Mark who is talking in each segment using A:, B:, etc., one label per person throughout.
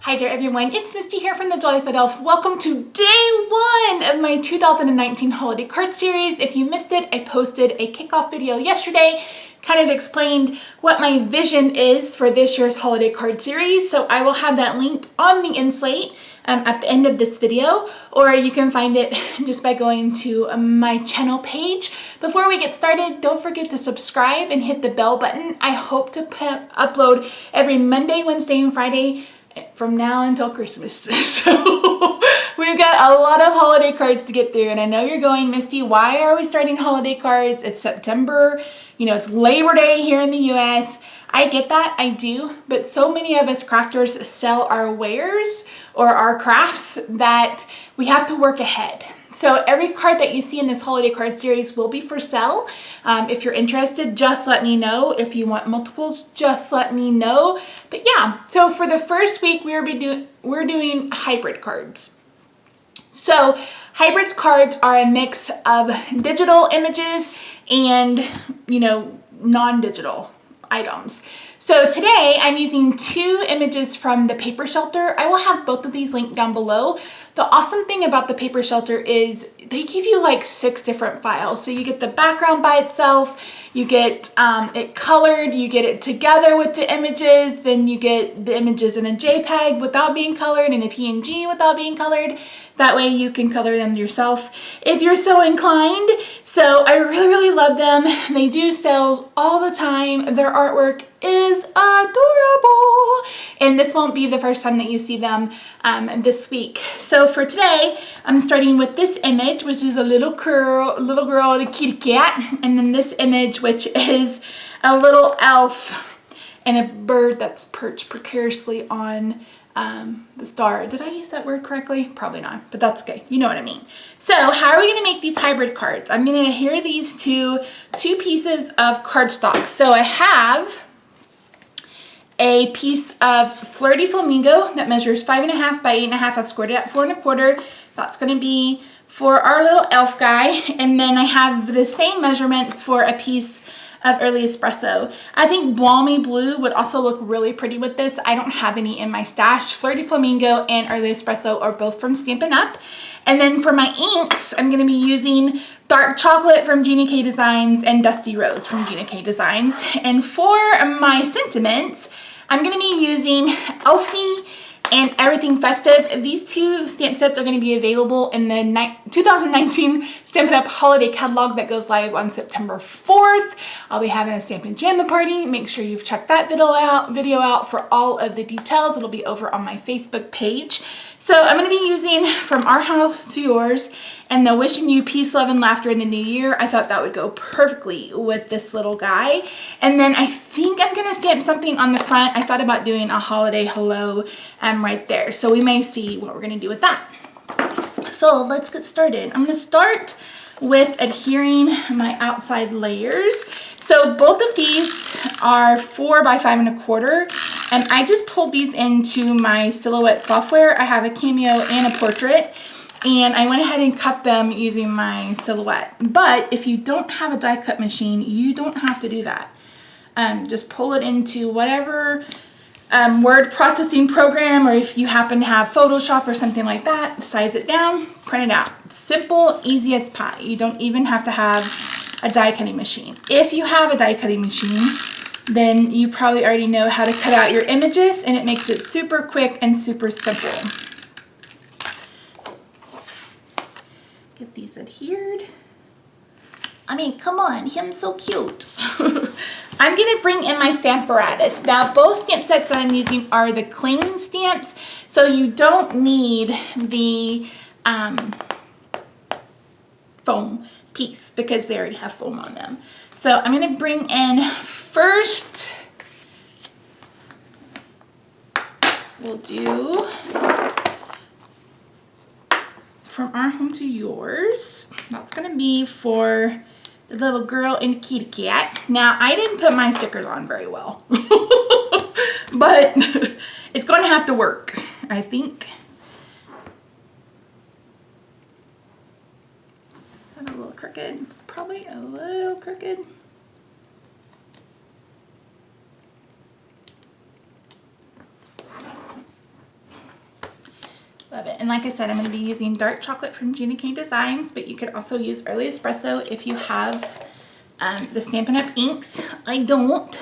A: Hi there everyone, it's Misty here from TheJollyFatElf. Welcome to day one of my 2019 holiday card series. If you missed it, I posted a kickoff video yesterday, kind of explained what my vision is for this year's holiday card series. So I will have that linked on the inslate at the end of this video, or you can find it just by going to my channel page. Before we get started, don't forget to subscribe and hit the bell button. I hope to upload every Monday, Wednesday, and Friday from now until Christmas. So we've got a lot of holiday cards to get through, and I know you're going, Misty, why are we starting holiday cards? It's September, you know, it's Labor Day here in the US. I get that, I do, but so many of us crafters sell our wares or our crafts that we have to work ahead. So every card that you see in this holiday card series will be for sale. If you're interested, just let me know. If you want multiples, just let me know. But yeah, so for the first week, we're doing hybrid cards. So hybrid cards are a mix of digital images and, you know, non-digital items. So today I'm using two images from the paper shelter. I will have both of these linked down below. The awesome thing about the paper shelter is they give you like 6 different files. So you get the background by itself, you get it colored, you get it together with the images, then you get the images in a JPEG without being colored and a PNG without being colored. That way you can color them yourself if you're so inclined. So I really love them. They do sales all the time. Their artwork is adorable. And this won't be the first time that you see them this week. So for today, I'm starting with this image, which is a little girl, a kitty cat. And then this image, which is a little elf and a bird that's perched precariously on the star. Did I use that word correctly? Probably not, but that's okay. You know what I mean. So how are we going to make these hybrid cards? I'm going to adhere these to 2 pieces of cardstock. So I have a piece of Flirty Flamingo that measures 5.5 by 8.5. I've scored it at 4.25. That's going to be for our little elf guy. And then I have the same measurements for a piece of Early Espresso. I think Balmy Blue would also look really pretty with this. I don't have any in my stash. Flirty Flamingo and Early Espresso are both from Stampin' Up. And then for my inks, I'm going to be using Dark Chocolate from Gina K Designs and Dusty Rose from Gina K Designs. And for my sentiments, I'm going to be using Elfie and Everything Festive. These 2 stamp sets are going to be available in the 2019 Stampin' Up! Holiday Catalog that goes live on September 4th. I'll be having a Stampin' Jamma party. Make sure you've checked that video out for all of the details. It'll be over on my Facebook page. So I'm going to be using From Our House to Yours and the Wishing You Peace, Love, and Laughter in the New Year. I thought that would go perfectly with this little guy. And then I think I'm going to stamp something on the front. I thought about doing a holiday hello right there. So we may see what we're going to do with that. So let's get started. I'm going to start with adhering my outside layers. So both of these are 4 by 5.25, and I just pulled these into my Silhouette software. I have a Cameo and a Portrait, and I went ahead and cut them using my Silhouette. But if you don't have a die cut machine, you don't have to do that. Just pull it into whatever word processing program, or if you happen to have Photoshop or something like that, size it down, print it out. Simple, easy as pie. You don't even have to have a die cutting machine. If you have a die cutting machine, then you probably already know how to cut out your images, and it makes it super quick and super simple. Get these adhered. I mean, come on, him's so cute. I'm going to bring in my Stamparatus. Now, both stamp sets that I'm using are the cling stamps, so you don't need the foam piece because they already have foam on them. So I'm going to bring in first, we'll do From Our Home to Yours. That's going to be for the little girl and kitty cat. Now, I didn't put my stickers on very well, but it's going to have to work, I think. Is that a little crooked? It's probably a little crooked. Love it. And like I said, I'm going to be using dark chocolate from Gina K Designs, but you could also use early espresso if you have the Stampin' Up! Inks. I don't,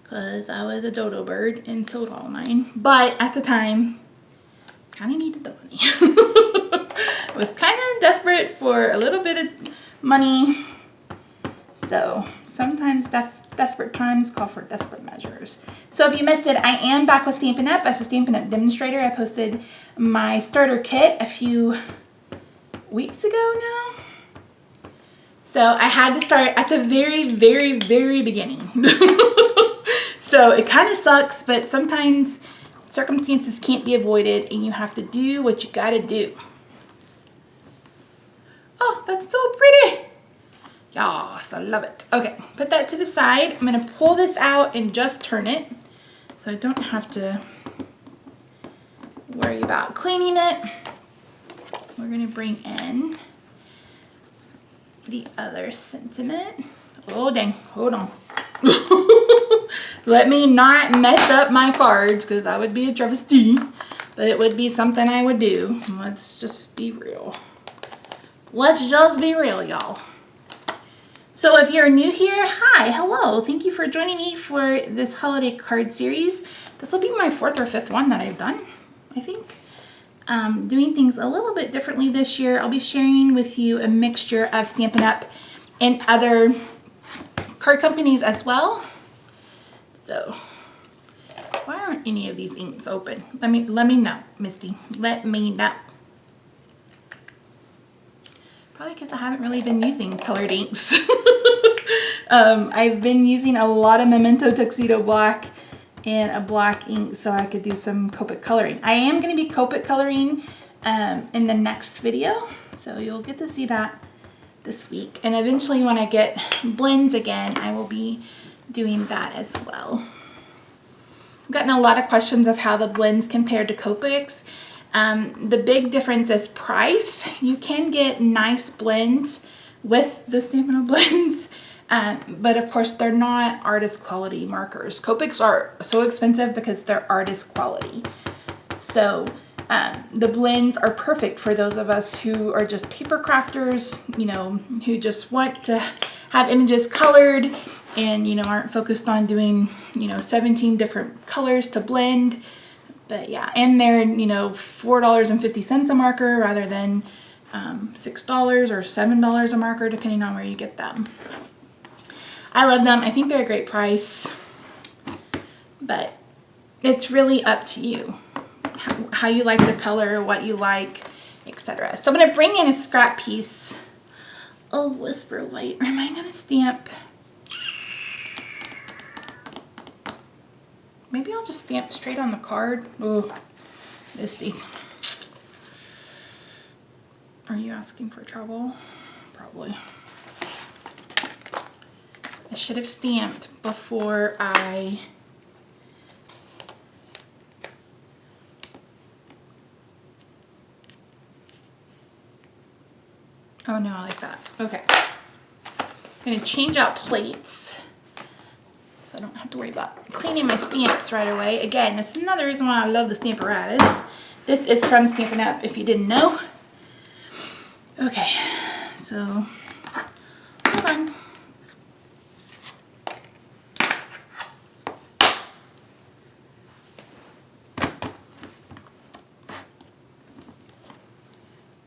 A: because I was a dodo bird and sold all mine. But at the time, kind of needed the money. I was kind of desperate for a little bit of money. So sometimes desperate times call for desperate measures. So if you missed it, I am back with Stampin' Up! As a Stampin' Up! Demonstrator. I posted my starter kit a few weeks ago now. So I had to start at the very, very, very beginning. So it kind of sucks, but sometimes circumstances can't be avoided and you have to do what you gotta do. Oh, that's so pretty. Yes, I love it. Okay, put that to the side. I'm gonna pull this out and just turn it so I don't have to worry about cleaning it. We're gonna bring in the other sentiment. Oh dang, hold on. Let me not mess up my cards, because that would be a travesty, but it would be something I would do. Let's just be real. Let's just be real, y'all. So if you're new here, hi, hello. Thank you for joining me for this holiday card series. This will be my 4th or 5th one that I've done, I think. Doing things a little bit differently this year. I'll be sharing with you a mixture of Stampin' Up! And other card companies as well. So why aren't any of these inks open? Let me know, Misty. Let me know. Probably because I haven't really been using colored inks. I've been using a lot of Memento Tuxedo Black and a black ink so I could do some Copic coloring. I am going to be Copic coloring in the next video, so you'll get to see that this week. And eventually when I get blends again, I will be doing that as well. I've gotten a lot of questions of how the blends compare to Copics. The big difference is price. You can get nice blends with the Stampin' Up! Blends, but of course they're not artist quality markers. Copics are so expensive because they're artist quality. So the blends are perfect for those of us who are just paper crafters, you know, who just want to have images colored and, you know, aren't focused on doing, you know, 17 different colors to blend. But yeah, and they're, you know, $4.50 a marker rather than $6 or $7 a marker, depending on where you get them. I love them. I think they're a great price, but it's really up to you. How you like the color, what you like, etc. So I'm going to bring in a scrap piece of Whisper White. Or am I going to stamp? Maybe I'll just stamp straight on the card. Oh, Misty. Are you asking for trouble? Probably. I should have stamped before I... Oh no, I like that. Okay. I'm going to change out plates so I don't have to worry about cleaning my stamps right away. Again, this is another reason why I love the Stamparatus. This is from Stampin' Up! If you didn't know. Okay, so hold on.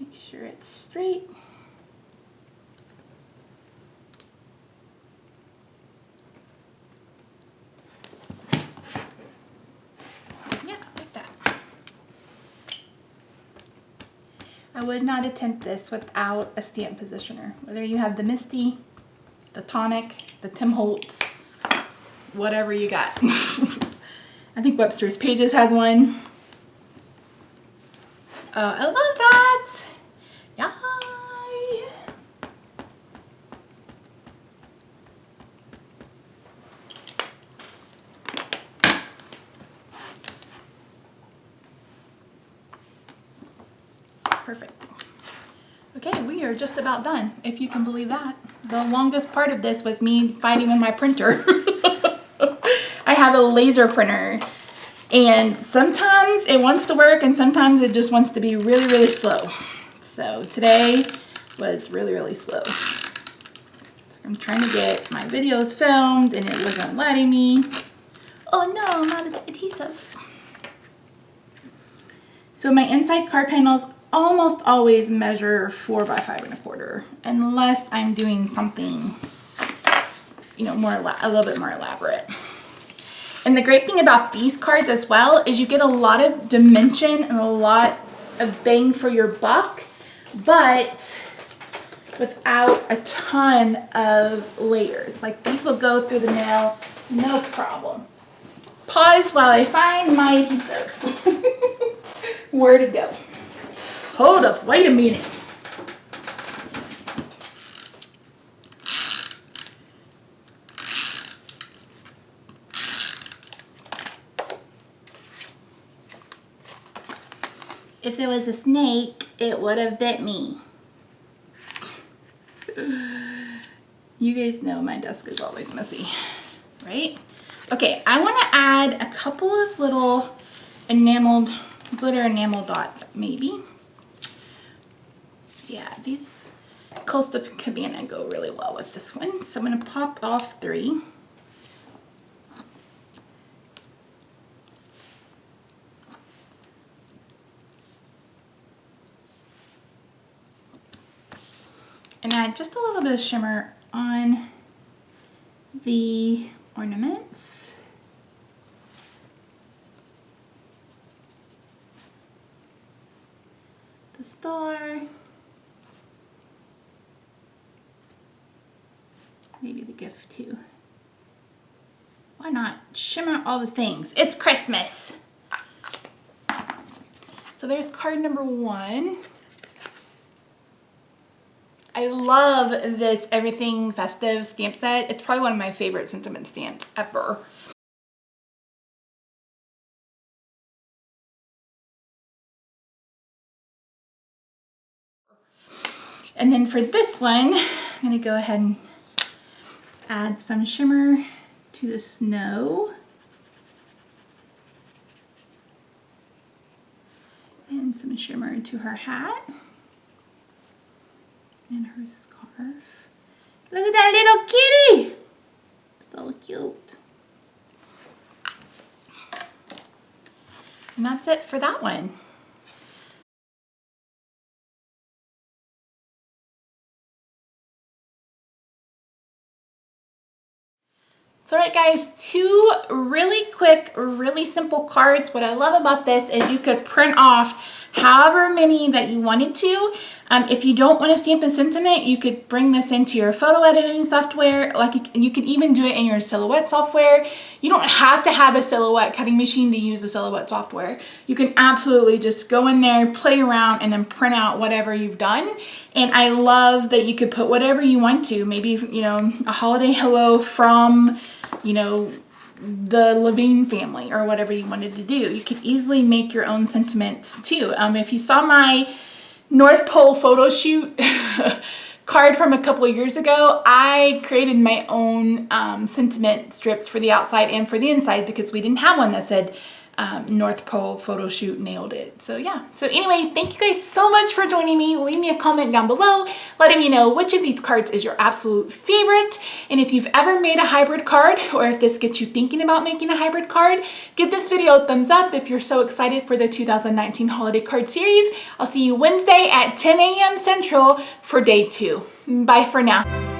A: Make sure it's straight. I would not attempt this without a stamp positioner. Whether you have the Misty, the Tonic, the Tim Holtz, whatever you got. I think Webster's Pages has one. I love that. Yay. Perfect. Okay, we are just about done, if you can believe that. The longest part of this was me fighting with my printer. I have a laser printer, And sometimes it wants to work and sometimes it just wants to be really, really slow. So today was really, really slow. So I'm trying to get my videos filmed and it wasn't letting me. Oh no, I'm out of the adhesive. So my inside card panels almost always measure 4 by 5 1/4, unless I'm doing something, you know, a little bit more elaborate. And the great thing about these cards as well is you get a lot of dimension and a lot of bang for your buck, but without a ton of layers. Like these will go through the nail, no problem. Pause while I find my adhesive. Where to go? Hold up, wait a minute. If it was a snake, it would have bit me. You guys know my desk is always messy, right? Okay, I want to add a couple of little glitter enamel dots, maybe. Yeah, these Coastal Cabana go really well with this one. So I'm going to pop off 3. And add just a little bit of shimmer on the ornaments. The star. Maybe the gift too. Why not? Shimmer all the things. It's Christmas. So there's card number 1. I love this Everything Festive stamp set. It's probably one of my favorite sentiment stamps ever. And then for this one, I'm gonna go ahead and add some shimmer to the snow. And some shimmer to her hat. And her scarf. Look at that little kitty! So cute. And that's it for that one. So alright guys, 2 really quick, really simple cards. What I love about this is you could print off however many that you wanted to. If you don't want to stamp a sentiment, you could bring this into your photo editing software. Like you could even do it in your silhouette software. You don't have to have a silhouette cutting machine to use the silhouette software. You can absolutely just go in there, play around, and then print out whatever you've done. And I love that you could put whatever you want to. Maybe, you know, a holiday hello from, you know, the Levine family or whatever you wanted to do. You could easily make your own sentiments too. If you saw my North Pole photo shoot card from a couple of years ago, I created my own sentiment strips for the outside and for the inside because we didn't have one that said North Pole photo shoot, nailed it. So yeah. So anyway, thank you guys so much for joining me. Leave me a comment down below letting me know which of these cards is your absolute favorite. And if you've ever made a hybrid card, or if this gets you thinking about making a hybrid card, give this video a thumbs up if you're so excited for the 2019 holiday card series. I'll see you Wednesday at 10 a.m. Central for day 2. Bye for now.